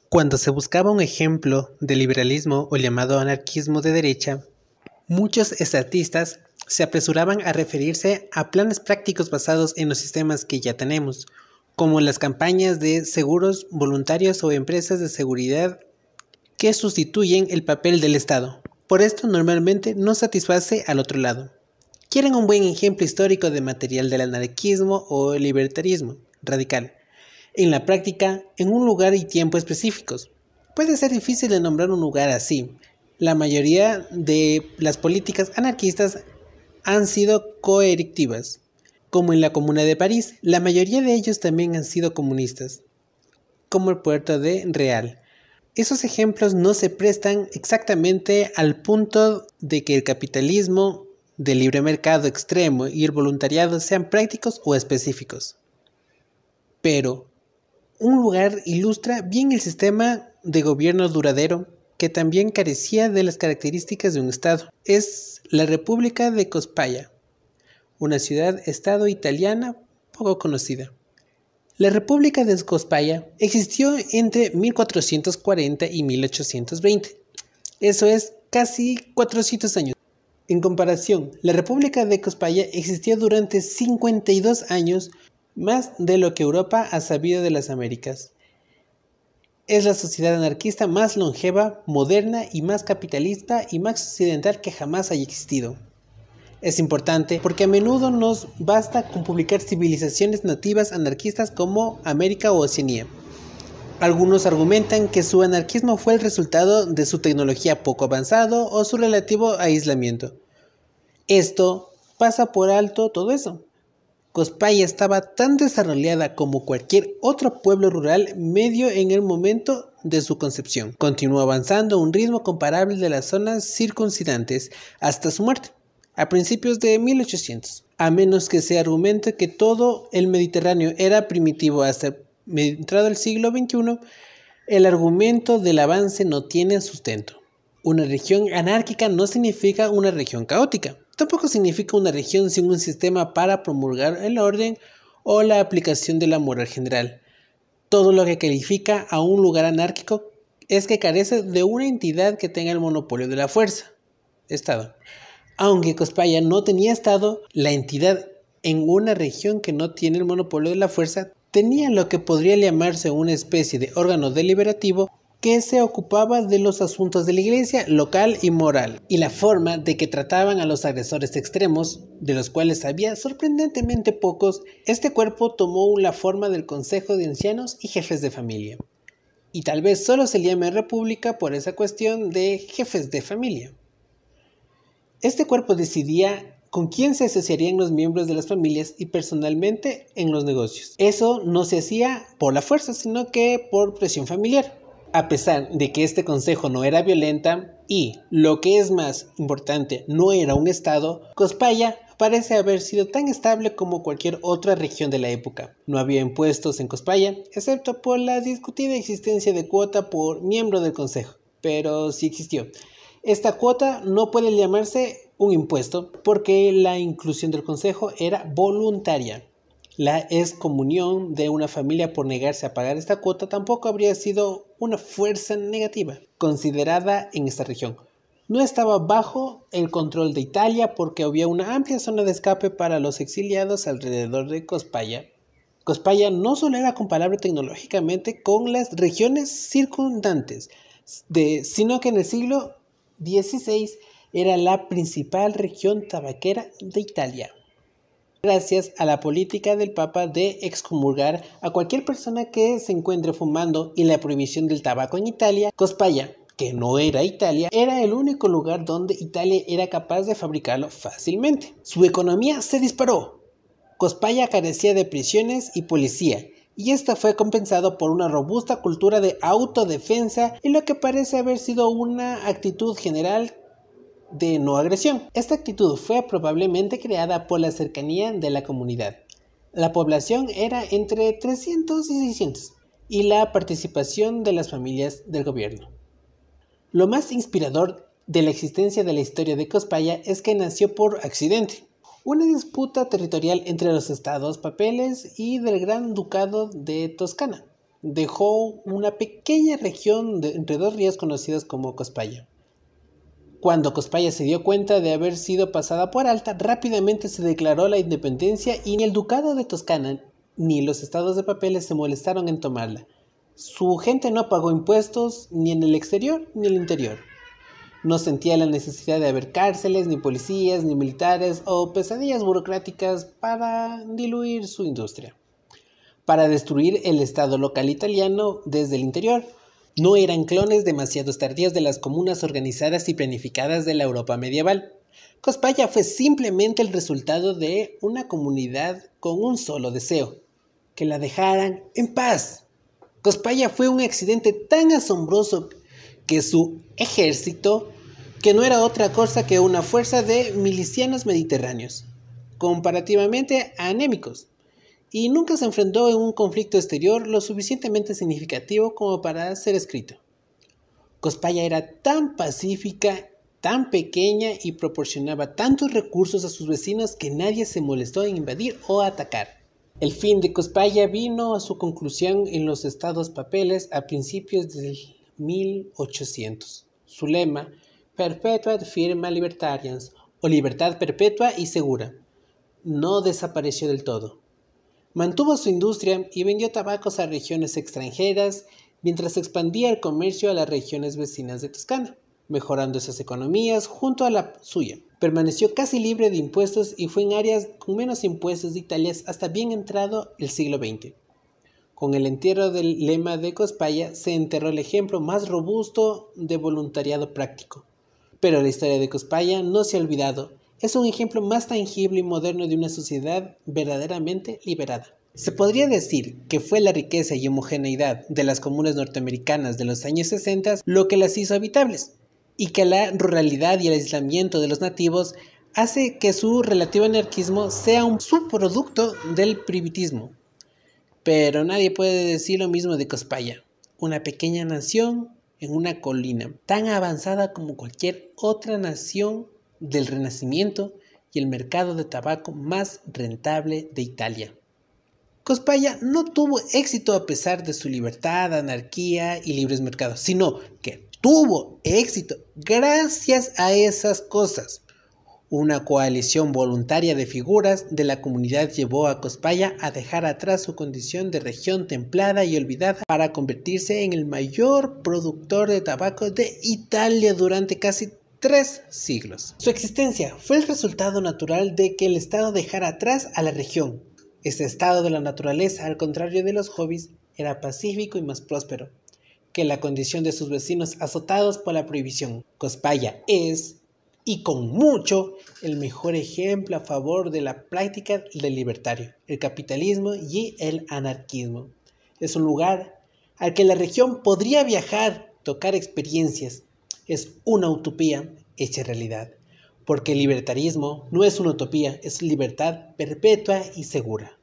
Cuando se buscaba un ejemplo de liberalismo o llamado anarquismo de derecha, muchos estatistas se apresuraban a referirse a planes prácticos basados en los sistemas que ya tenemos, como las campañas de seguros voluntarios o empresas de seguridad que sustituyen el papel del Estado. Por esto normalmente no satisface al otro lado. Quieren un buen ejemplo histórico de material del anarquismo o libertarismo radical. En la práctica, en un lugar y tiempo específicos. Puede ser difícil de nombrar un lugar así. La mayoría de las políticas anarquistas han sido coercivas, como en la Comuna de París. La mayoría de ellos también han sido comunistas, como el puerto de Real. Esos ejemplos no se prestan exactamente al punto de que el capitalismo de libre mercado extremo y el voluntariado sean prácticos o específicos. Pero un lugar ilustra bien el sistema de gobierno duradero que también carecía de las características de un Estado. Es la República de Cospaya, una ciudad-estado italiana poco conocida. La República de Cospaya existió entre 1440 y 1820. Eso es casi 400 años. En comparación, la República de Cospaya existió durante 52 años, más de lo que Europa ha sabido de las Américas. Es la sociedad anarquista más longeva, moderna y más capitalista y más occidental que jamás haya existido. Es importante porque a menudo nos basta con publicar civilizaciones nativas anarquistas como América o Oceanía. Algunos argumentan que su anarquismo fue el resultado de su tecnología poco avanzado o su relativo aislamiento. Esto pasa por alto todo eso. Cospaya estaba tan desarrollada como cualquier otro pueblo rural medio en el momento de su concepción. Continuó avanzando a un ritmo comparable de las zonas circundantes hasta su muerte, a principios de 1800. A menos que se argumente que todo el Mediterráneo era primitivo hasta entrado el siglo XXI, el argumento del avance no tiene sustento. Una región anárquica no significa una región caótica. Tampoco significa una región sin un sistema para promulgar el orden o la aplicación de la moral general. Todo lo que califica a un lugar anárquico es que carece de una entidad que tenga el monopolio de la fuerza, Estado. Aunque Cospaya no tenía Estado, la entidad en una región que no tiene el monopolio de la fuerza tenía lo que podría llamarse una especie de órgano deliberativo que se ocupaba de los asuntos de la iglesia local y moral, y la forma de que trataban a los agresores extremos, de los cuales había sorprendentemente pocos. Este cuerpo tomó la forma del Consejo de Ancianos y Jefes de Familia. Y tal vez solo se llame República por esa cuestión de jefes de familia. Este cuerpo decidía con quién se asociarían los miembros de las familias y personalmente en los negocios. Eso no se hacía por la fuerza, sino que por presión familiar. A pesar de que este consejo no era violenta y, lo que es más importante, no era un estado, Cospaya parece haber sido tan estable como cualquier otra región de la época. No había impuestos en Cospaya, excepto por la discutida existencia de cuota por miembro del consejo, pero sí existió. Esta cuota no puede llamarse un impuesto porque la inclusión del consejo era voluntaria. La excomunión de una familia por negarse a pagar esta cuota tampoco habría sido una fuerza negativa considerada en esta región. No estaba bajo el control de Italia porque había una amplia zona de escape para los exiliados alrededor de Cospaya. Cospaya no solo era comparable tecnológicamente con las regiones circundantes, sino que en el siglo XVI era la principal región tabaquera de Italia. Gracias a la política del Papa de excomulgar a cualquier persona que se encuentre fumando y la prohibición del tabaco en Italia, Cospaya, que no era Italia, era el único lugar donde Italia era capaz de fabricarlo fácilmente. Su economía se disparó. Cospaya carecía de prisiones y policía, y esto fue compensado por una robusta cultura de autodefensa y lo que parece haber sido una actitud general de no agresión. Esta actitud fue probablemente creada por la cercanía de la comunidad. La población era entre 300 y 600 y la participación de las familias del gobierno. Lo más inspirador de la existencia de la historia de Cospaya es que nació por accidente. Una disputa territorial entre los estados papeles y del Gran Ducado de Toscana. dejó una pequeña región entre dos ríos conocidos como Cospaya. Cuando Cospaya se dio cuenta de haber sido pasada por alta, rápidamente se declaró la independencia y ni el ducado de Toscana ni los estados de papeles se molestaron en tomarla. Su gente no pagó impuestos ni en el exterior ni en el interior. No sentía la necesidad de haber cárceles, ni policías, ni militares o pesadillas burocráticas para diluir su industria. Para destruir el estado local italiano desde el interior. No eran clones demasiado tardíos de las comunas organizadas y planificadas de la Europa medieval. Cospaya fue simplemente el resultado de una comunidad con un solo deseo: que la dejaran en paz. Cospaya fue un accidente tan asombroso que su ejército, que no era otra cosa que una fuerza de milicianos mediterráneos, comparativamente anémicos, y nunca se enfrentó en un conflicto exterior lo suficientemente significativo como para ser escrito. Cospaya era tan pacífica, tan pequeña y proporcionaba tantos recursos a sus vecinos que nadie se molestó en invadir o atacar. El fin de Cospaya vino a su conclusión en los estados papeles a principios del 1800. Su lema, Perpetuat firma libertarians, o libertad perpetua y segura, no desapareció del todo. Mantuvo su industria y vendió tabacos a regiones extranjeras mientras expandía el comercio a las regiones vecinas de Toscana, mejorando esas economías junto a la suya. Permaneció casi libre de impuestos y fue en áreas con menos impuestos de Italia hasta bien entrado el siglo XX. Con el entierro del lema de Cospaya se enterró el ejemplo más robusto de voluntariado práctico. Pero la historia de Cospaya no se ha olvidado. Es un ejemplo más tangible y moderno de una sociedad verdaderamente liberada. Se podría decir que fue la riqueza y homogeneidad de las comunas norteamericanas de los años 60 lo que las hizo habitables, y que la ruralidad y el aislamiento de los nativos hace que su relativo anarquismo sea un subproducto del primitivismo. Pero nadie puede decir lo mismo de Cospaya, una pequeña nación en una colina, tan avanzada como cualquier otra nación del Renacimiento y el mercado de tabaco más rentable de Italia. Cospaya no tuvo éxito a pesar de su libertad, anarquía y libres mercados, sino que tuvo éxito gracias a esas cosas. Una coalición voluntaria de figuras de la comunidad llevó a Cospaya a dejar atrás su condición de región templada y olvidada para convertirse en el mayor productor de tabaco de Italia durante casi 3 siglos. Su existencia fue el resultado natural de que el Estado dejara atrás a la región. Este estado de la naturaleza, al contrario de los hobbies, era pacífico y más próspero que la condición de sus vecinos azotados por la prohibición. Cospaya es, y con mucho, el mejor ejemplo a favor de la práctica del libertario, el capitalismo y el anarquismo. Es un lugar al que la región podría viajar, tocar experiencias. Es una utopía hecha realidad, porque el libertarismo no es una utopía, es libertad perpetua y segura.